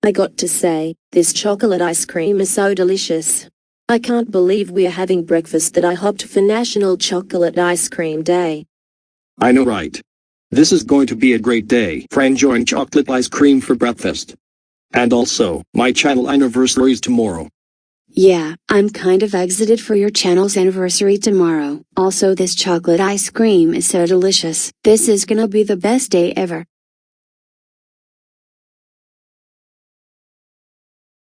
I got to say, this chocolate ice cream is so delicious. I can't believe we're having breakfast that I hopped for National Chocolate Ice Cream Day. I know, right? This is going to be a great day for enjoying chocolate ice cream for breakfast. And also, my channel anniversary is tomorrow. Yeah, I'm kind of excited for your channel's anniversary tomorrow. Also, this chocolate ice cream is so delicious. This is gonna be the best day ever.